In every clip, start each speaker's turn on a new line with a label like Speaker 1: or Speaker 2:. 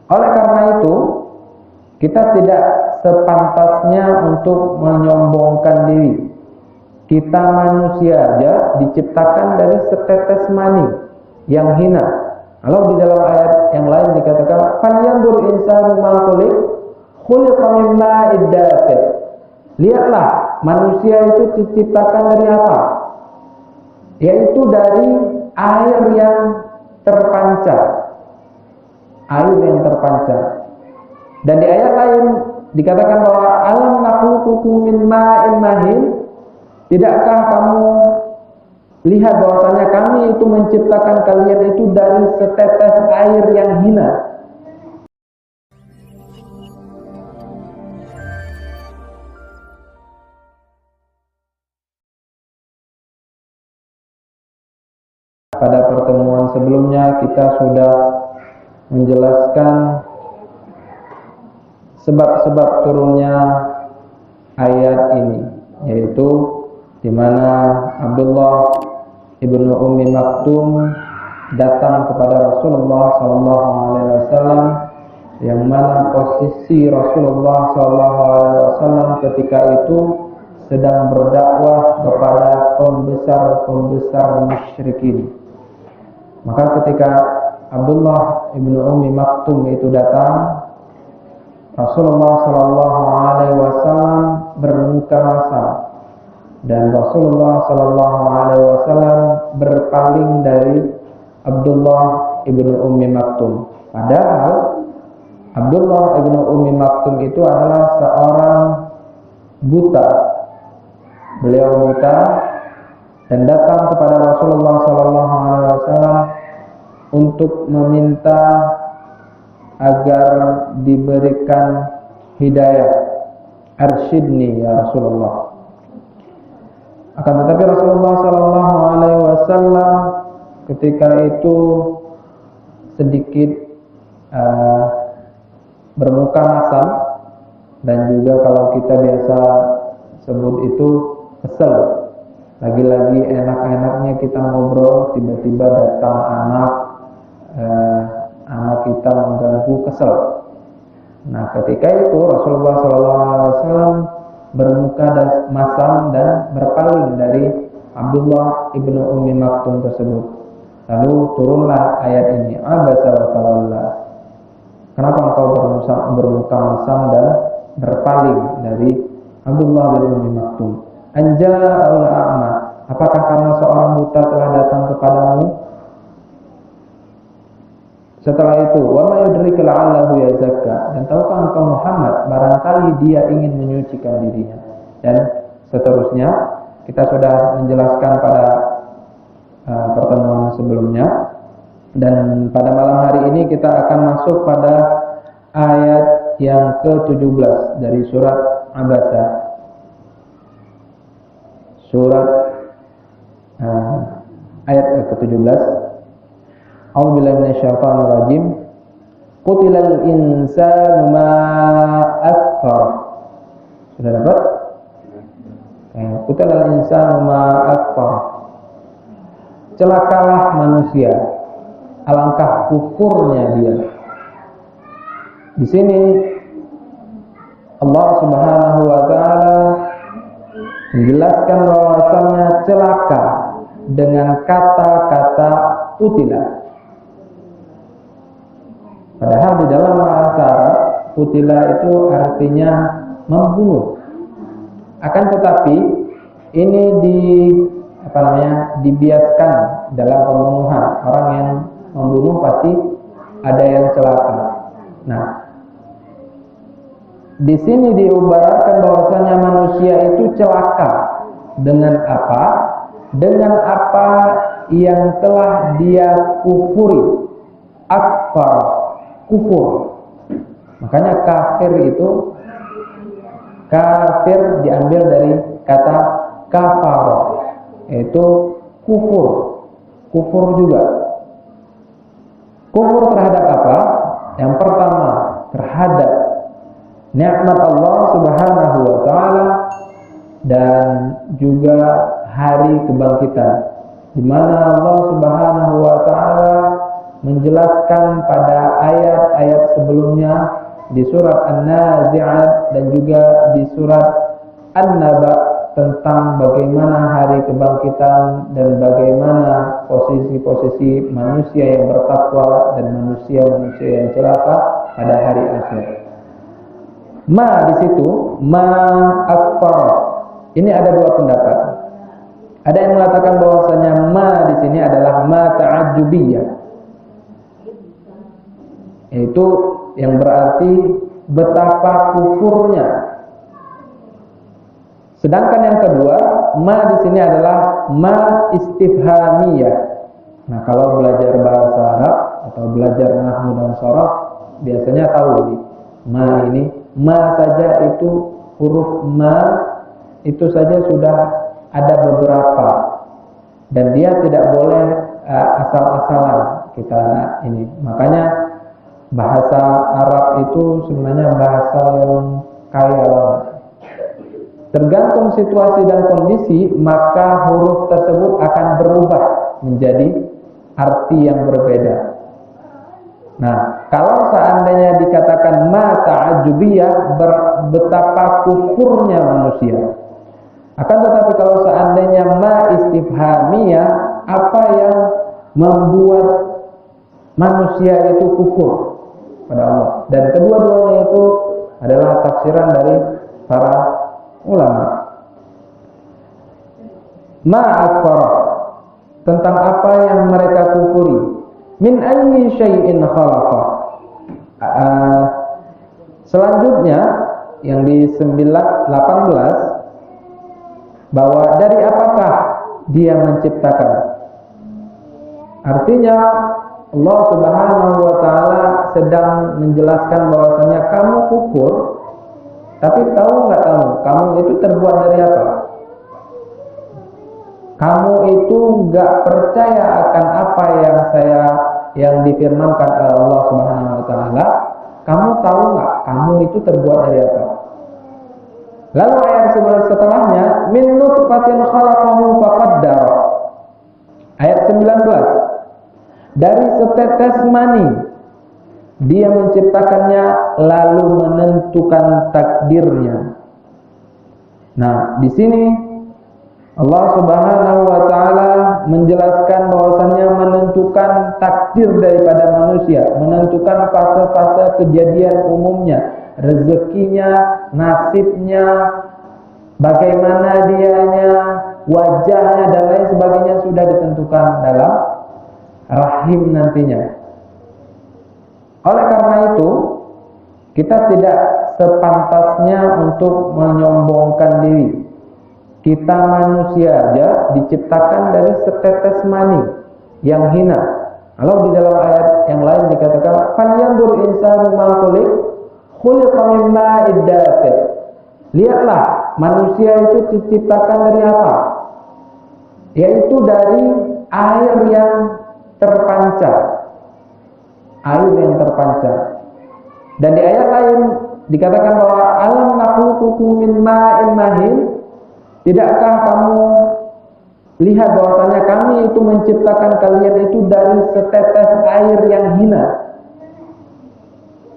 Speaker 1: Oleh karena itu, kita tidak sepantasnya untuk menyombongkan diri. Kita manusia aja diciptakan dari setetes mani yang hina. Kalau di dalam ayat yang lain dikatakan, "Falyanzur insanu ma khuliqa min ma'id dafiq." Lihatlah, manusia itu diciptakan dari apa? Yaitu dari air yang terpancar. Air yang terpancar. Dan di ayat lain dikatakan bahwa alam nakhluqukum min ma'in mahin. Tidakkah kamu lihat bahwasanya kami itu menciptakan kalian itu dari setetes air yang hina? Pada pertemuan sebelumnya kita sudah menjelaskan sebab-sebab turunnya ayat ini, yaitu di mana Abdullah ibnu Ummi Maktum datang kepada Rasulullah SAW, yang mana posisi Rasulullah SAW ketika itu sedang berdakwah kepada kaum besar musyrikin. Maka ketika Abdullah ibnu Ummi Maktum itu datang, Rasulullah SAW bermuka masam, dan Rasulullah SAW berpaling dari Abdullah ibnu Ummi Maktum. Padahal Abdullah ibnu Ummi Maktum itu adalah seorang buta. Beliau buta dan datang kepada Rasulullah SAW untuk meminta agar diberikan hidayah. Arsyidni ya Rasulullah. Akan tetapi Rasulullah SAW ketika itu sedikit bermuka masam, dan juga kalau kita biasa sebut itu kesel. Lagi-lagi enak-enaknya kita ngobrol, tiba-tiba datang anak kita mengganggu, kesel. Nah, ketika itu Rasulullah SAW bermuka masam dan berpaling dari Abdullah ibnu Ummi Maktum tersebut. Lalu turunlah ayat ini, Abasa wa tawalla. Kenapa engkau bermuka masam dan berpaling dari Abdullah bin Ummi Maktum? Anja'ul a'ma. Apakah karena seorang buta telah datang kepadamu? Setelah itu, wa ma yudrika la'allahu yazakka. Dan tahukah engkau Muhammad, barangkali dia ingin menyucikan dirinya. Dan seterusnya, kita sudah menjelaskan pada pertemuan sebelumnya. Dan pada malam hari ini kita akan masuk pada ayat yang ke-17 dari surat Abasa. Surat ayat ke-17. A'udzubillahi minasyaitonir rajim. Qutilal insanu ma akfar. Sudah dapat? Qutilal insanu ma akfar. Celakalah manusia, alangkah kufurnya dia. Di sini Allah Subhanahu wa taala menjelaskan bahwasannya celaka dengan kata-kata qutila. Padahal di dalam bahasa Arab, qutila itu artinya membunuh. Akan tetapi ini dibiaskan dalam pembunuhan. Orang yang membunuh pasti ada yang celaka. Nah, di sini diibaratkan bahwasanya manusia itu celaka dengan apa? Dengan apa yang telah dia kufuri. Akfar, kufur. Makanya kafir itu, kafir diambil dari kata kafar, yaitu kufur. Kufur juga. Kufur terhadap apa? Yang pertama, terhadap nikmat Allah Subhanahu wa taala dan juga hari kebangkitan, di mana Allah Subhanahu wa taala menjelaskan pada ayat-ayat sebelumnya di surat An-Nazi'at dan juga di surat An-Naba tentang bagaimana hari kebangkitan dan bagaimana posisi-posisi manusia yang bertakwa dan manusia-manusia yang celaka pada hari akhir. Ma di situ, ma akfar. Ini ada dua pendapat. Ada yang mengatakan bahwasanya ma di sini adalah ma ta'ajjubiyah. Itu yang berarti betapa kufurnya. Sedangkan yang kedua, ma di sini adalah ma istifhamiyah. Nah, kalau belajar bahasa Arab atau belajar nahwu dan sharaf, biasanya tahu nih, ma ini, ma saja itu huruf ma itu saja sudah ada beberapa dan dia tidak boleh asal-asalan kita ini. Makanya bahasa Arab itu sebenarnya bahasa yang kaya banget. Tergantung situasi dan kondisi, maka huruf tersebut akan berubah menjadi arti yang berbeda. Nah, kalau seandainya dikatakan ma ta'ajjubiyah, betapa kufurnya manusia. Akan tetapi kalau seandainya ma istifhamiyah, apa yang membuat manusia itu kufur pada Allah? Dan kedua-duanya itu adalah tafsiran dari para ulama. Ma akfar, tentang apa yang mereka kufuri. Min ayyi syai'in khalaqa. Selanjutnya yang di 18 bahwa dari apakah dia menciptakan. Artinya Allah Subhanahu wa taala sedang menjelaskan bahwasanya kamu kufur. Tapi tahu nggak kamu itu terbuat dari apa? Kamu itu nggak percaya akan apa yang difirmankan oleh Allah Subhanahu Wa Taala. Kamu tahu nggak? Kamu itu terbuat dari apa? Lalu ayat setelahnya, min nutfatin khalaqahu faqaddar. Ayat 19. Dari setetes mani dia menciptakannya lalu menentukan takdirnya. Nah, di sini Allah Subhanahu wa taala menjelaskan bahwasannya menentukan takdir daripada manusia, menentukan fase-fase kejadian umumnya, rezekinya, nasibnya, bagaimana dianya, wajahnya dan lain sebagainya sudah ditentukan dalam rahim nantinya. Oleh karena itu, kita tidak sepantasnya untuk menyombongkan diri. Kita manusia aja diciptakan dari setetes mani yang hina. Kalau di dalam ayat yang lain dikatakan, "Falyanzur insanu ma khuliq, khuliqa min ma'id dafiq." Lihatlah, manusia itu diciptakan dari apa? Yaitu dari air yang terpancar. Air yang terpancar. Dan di ayat lain dikatakan bahwa alam nakhluqukum min ma'in mahin. Tidakkah kamu lihat bahwasanya kami itu menciptakan kalian itu dari setetes air yang hina?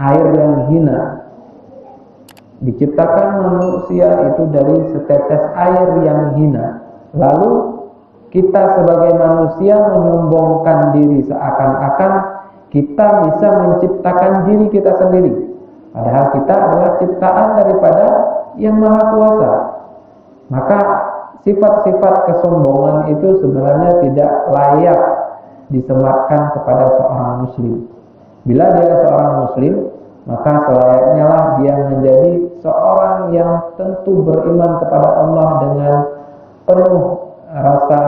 Speaker 1: Air yang hina. Diciptakan manusia itu dari setetes air yang hina. Lalu kita sebagai manusia menyombongkan diri seakan-akan kita bisa menciptakan diri kita sendiri. Padahal kita adalah ciptaan daripada Yang Maha Kuasa. Maka sifat-sifat kesombongan itu sebenarnya tidak layak disematkan kepada seorang muslim. Bila dia seorang muslim, maka selayaknya lah dia menjadi seorang yang tentu beriman kepada Allah dengan penuh rasa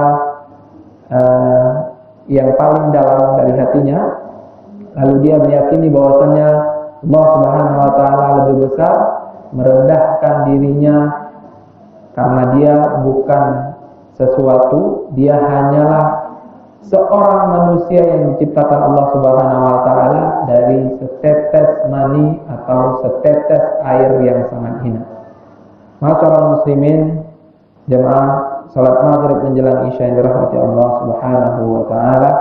Speaker 1: yang paling dalam dari hatinya. Lalu dia meyakini bahwasannya Allah Subhanahu wa taala lebih besar, merendahkan dirinya karena dia bukan sesuatu, dia hanyalah seorang manusia yang diciptakan Allah Subhanahu wa taala dari setetes mani atau setetes air yang sangat hina. Ma'asyiral muslimin, jemaah salat maghrib menjelang isya yang dirahmati Allah Subhanahu wa taala.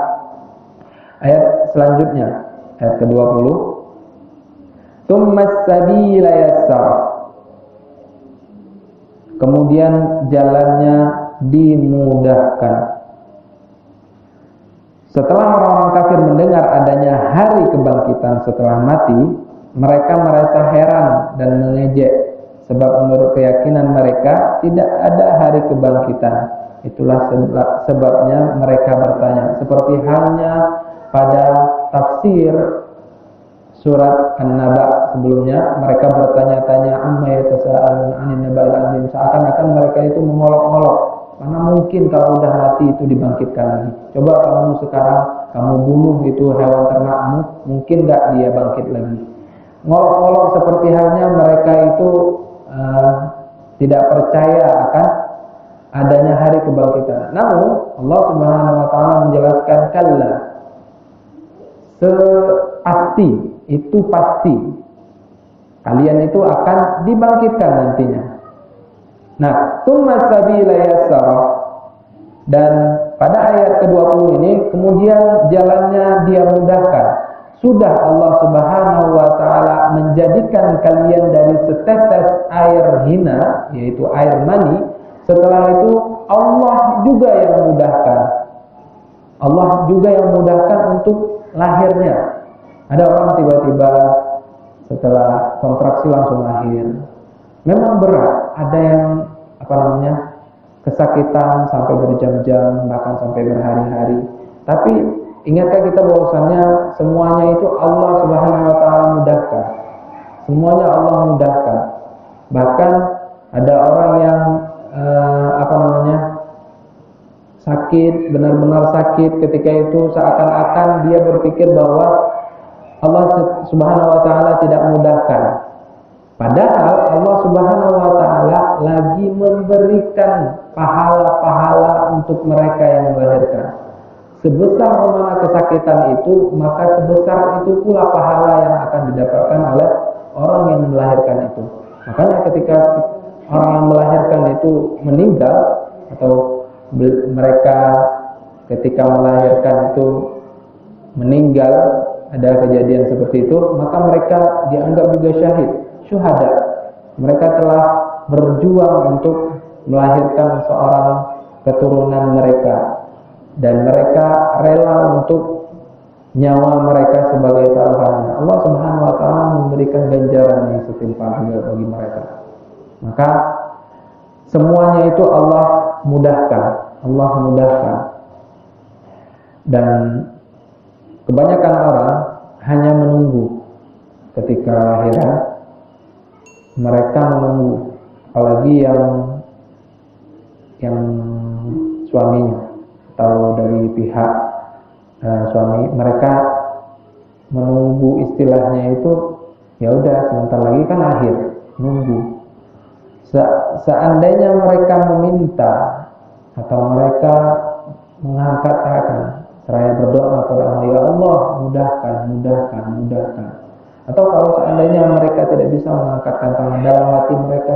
Speaker 1: Ayat selanjutnya, ayat ke-20. Tsummas sabila yassara. Kemudian jalannya dimudahkan. Setelah orang-orang kafir mendengar adanya hari kebangkitan setelah mati, mereka merasa heran dan mengejek, sebab menurut keyakinan mereka tidak ada hari kebangkitan. Itulah sebabnya mereka bertanya, seperti halnya pada tafsir surat An-Naba sebelumnya, mereka bertanya-tanya amma yatasaalun 'anil naba'il 'azim, seakan-akan mereka itu mengolok-olok, mana mungkin kalau udah mati itu dibangkitkan lagi. Coba kamu sekarang kamu bunuh itu hewan ternakmu, mungkin enggak dia bangkit lagi. Ngolok-olok seperti halnya mereka itu tidak percaya akan adanya hari kebangkitan. Namun Allah Subhanahu wa taala menjelaskan, kalla, pasti, itu pasti kalian itu akan dibangkitkan nantinya. Nah, tsumma sabila yassara, dan pada ayat ke-20 ini kemudian jalannya dia mudahkan. Sudah Allah Subhanahu wa taala menjadikan kalian dari setetes air hina, yaitu air mani. Setelah itu Allah juga yang mudahkan. Allah juga yang mudahkan untuk lahirnya. Ada orang tiba-tiba setelah kontraksi langsung lahir. Memang berat, ada yang kesakitan sampai berjam-jam, bahkan sampai berhari-hari. Tapi ingatkah kita bahwasannya semuanya itu Allah Subhanahu wa taala mudahkan. Semuanya Allah mudahkan. Bahkan ada orang yang sakit, benar-benar sakit, ketika itu seakan-akan dia berpikir bahwa Allah Subhanahu wa taala tidak mudahkan. Padahal Allah Subhanahu wa taala lagi memberikan pahala-pahala untuk mereka yang melahirkan. Sebesar mana kesakitan itu, maka sebesar itu pula pahala yang akan didapatkan oleh orang yang melahirkan itu. Makanya ketika orang yang melahirkan itu meninggal, atau mereka ketika melahirkan itu meninggal, ada kejadian seperti itu, maka mereka dianggap juga syahid, syuhada. Mereka telah berjuang untuk melahirkan seorang keturunan mereka, dan mereka rela untuk nyawa mereka sebagai taruhannya. Allah Subhanahu wa taala memberikan ganjaran yang setimpal juga bagi mereka. Maka semuanya itu Allah mudahkan, Allah mudahkan. Dan kebanyakan orang hanya menunggu ketika lahiran, mereka menunggu, apalagi yang suaminya atau dari pihak suami, mereka menunggu, istilahnya itu ya udah sebentar lagi kan akhir, nunggu. Seandainya mereka meminta atau mereka mengangkat tangan seraya berdoa kepada Allah, ya Allah mudahkan, mudahkan, mudahkan. Atau kalau seandainya mereka tidak bisa mengangkatkan tangan, dalam hati mereka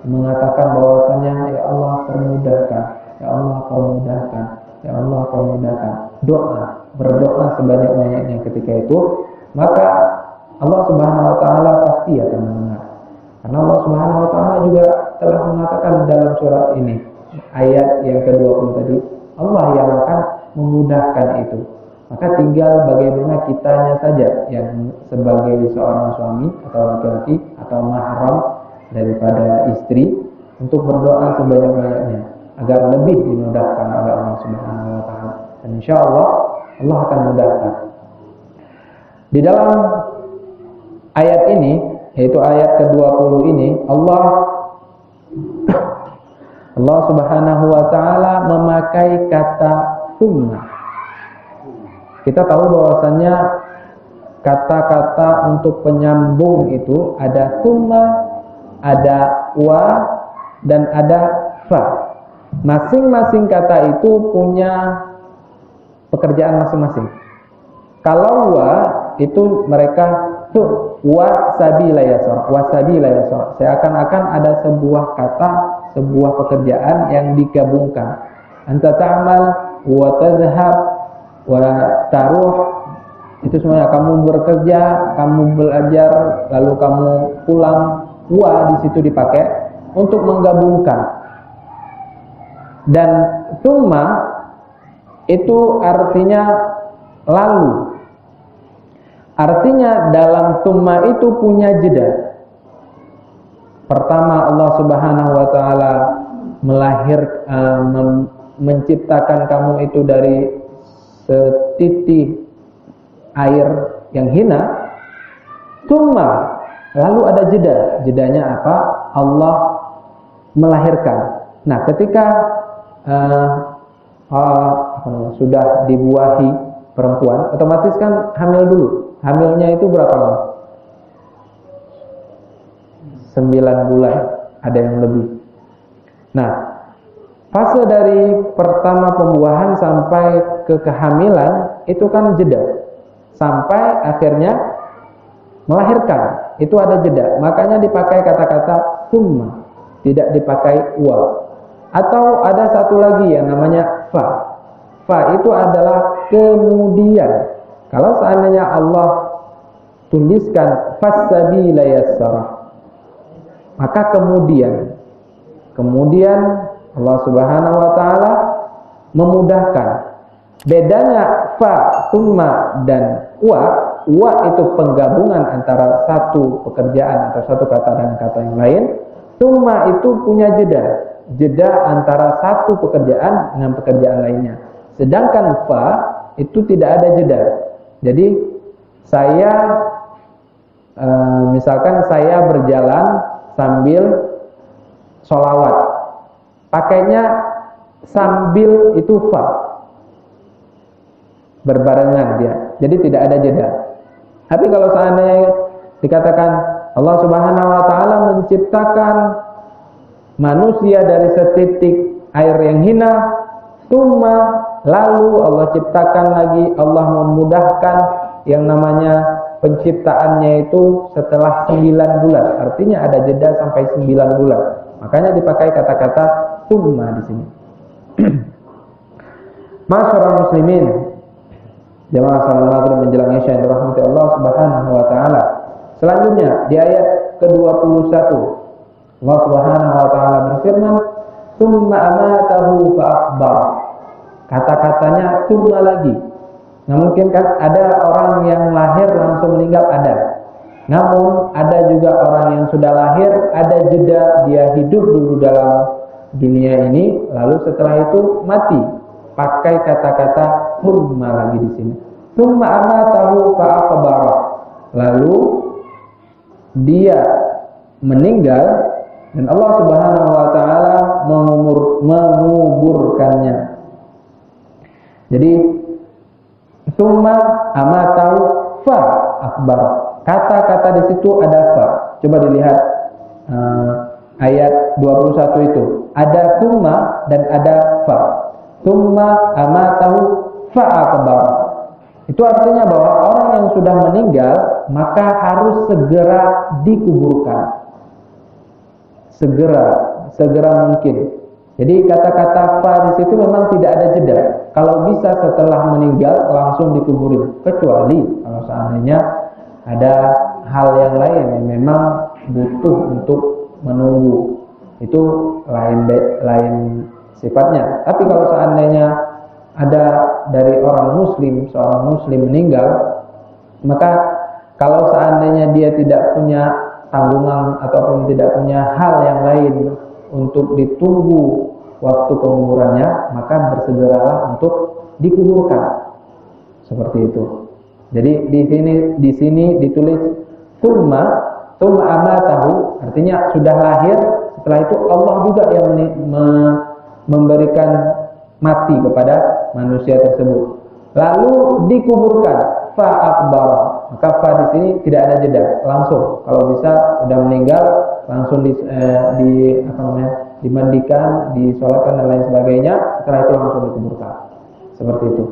Speaker 1: mengatakan bahwasanya ya Allah permudahkan, ya Allah permudahkan, ya Allah permudahkan. Doa, berdoa sebanyak-banyaknya ketika itu, maka Allah Subhanahu wa taala pasti akan mendengar. Karena Allah Subhanahu wa taala juga telah mengatakan dalam surat ini, ayat yang ke-20 tadi, Allah yang akan memudahkan itu. Maka tinggal bagaimana kitanya saja yang sebagai seorang suami atau laki-laki atau mahram daripada istri untuk berdoa sebanyak-banyaknya agar lebih dimudahkan oleh Allah Subhanahu wa taala. Dan insyaallah Allah akan mudahkan. Di dalam ayat ini, yaitu ayat ke-20 ini, Allah Subhanahu wa taala memakai kata tsumma. Kita tahu bahwasannya kata-kata untuk penyambung itu ada tsumma, ada wa, dan ada fa. Masing-masing kata itu punya pekerjaan masing-masing. Kalau wa itu mereka tuh wa sabila yasar, wa sabila yasar. Seakan-akan ada sebuah kata, sebuah pekerjaan yang digabungkan. Anta ta'mal wa tadhhab wa taruh, itu semuanya kamu bekerja, kamu belajar, lalu kamu pulang. Wa di situ dipakai untuk menggabungkan. Dan tsumma itu artinya lalu. Artinya dalam tsumma itu punya jeda. Pertama Allah Subhanahu wa taala menciptakan kamu itu dari setitik air yang hina. Tsumma, lalu ada jeda. Jedanya apa? Allah melahirkan. Nah, ketika sudah dibuahi perempuan, otomatis kan hamil dulu. Hamilnya itu berapa lama? 9 bulan, ada yang lebih. Nah, fase dari pertama pembuahan sampai ke kehamilan itu kan jeda. Sampai akhirnya melahirkan, itu ada jeda. Makanya dipakai kata-kata tsumma, tidak dipakai wa. Atau ada satu lagi yang namanya fa. Fa itu adalah kemudian. Kalau seandainya Allah tuliskan fasabila yassara, maka kemudian Allah Subhanahu wa taala memudahkan. Bedanya fa, tsumma dan wa itu penggabungan antara satu pekerjaan atau satu kata dengan kata yang lain. Tsumma itu punya jeda antara satu pekerjaan dengan pekerjaan lainnya. Sedangkan fa itu tidak ada jeda. Jadi saya misalkan saya berjalan sambil sholawat, pakainya sambil itu fa, berbarengan dia. Jadi tidak ada jeda. Tapi kalau seandainya dikatakan Allah Subhanahu wa taala menciptakan manusia dari setitik air yang hina, tsumma, lalu Allah ciptakan lagi, Allah memudahkan yang namanya penciptaannya itu setelah 9 bulan. Artinya ada jeda sampai 9 bulan. Makanya dipakai kata-kata tsumma di sini. Masyarul muslimin, jamaah salat maghrib menjelang isya yang dirahmati Allah Subhanahu wa taala. Selanjutnya di ayat ke-21 Allah Subhanahu wa taala berfirman, "Tsumma amatahu fa akhbar." Kata-katanya tsumma lagi. Nah, mungkin kan ada orang yang lahir langsung meninggal, ada. Namun ada juga orang yang sudah lahir, ada jeda, dia hidup dulu dalam dunia ini, lalu setelah itu mati. Pakai kata-kata tsumma lagi di sini. Tsumma amatahu fa akhbar. Lalu dia meninggal dan Allah Subhanahu wa taala menguburkannya. Jadi tsumma amatahu fa akhbar. Kata-kata di situ ada fa. Coba dilihat ayat 21 itu. Ada tsumma dan ada fa. Tsumma amatahu fa akhbar. Itu artinya bahwa orang yang sudah meninggal maka harus segera dikuburkan. Segera mungkin. Jadi kata-kata fa di situ memang tidak ada jeda. Kalau bisa setelah meninggal langsung dikuburin, kecuali kalau seandainya ada hal yang lain yang memang butuh untuk menunggu, itu lain sifatnya. Tapi kalau seandainya ada dari orang muslim, seorang muslim meninggal, maka kalau seandainya dia tidak punya tanggungan ataupun tidak punya hal yang lain untuk ditunggu waktu penguburannya, maka bersegeralah untuk dikuburkan. Seperti itu. Jadi di sini ditulis tsumma amatahu, artinya sudah lahir, setelah itu Allah juga yang memberikan mati kepada manusia tersebut. Lalu dikuburkan, fa akbar. Maka fa di sini tidak ada jeda, langsung. Kalau bisa sudah meninggal langsung dimandikan, disolatkan dan lain sebagainya, setelah itu langsung dikuburkan. Seperti itu.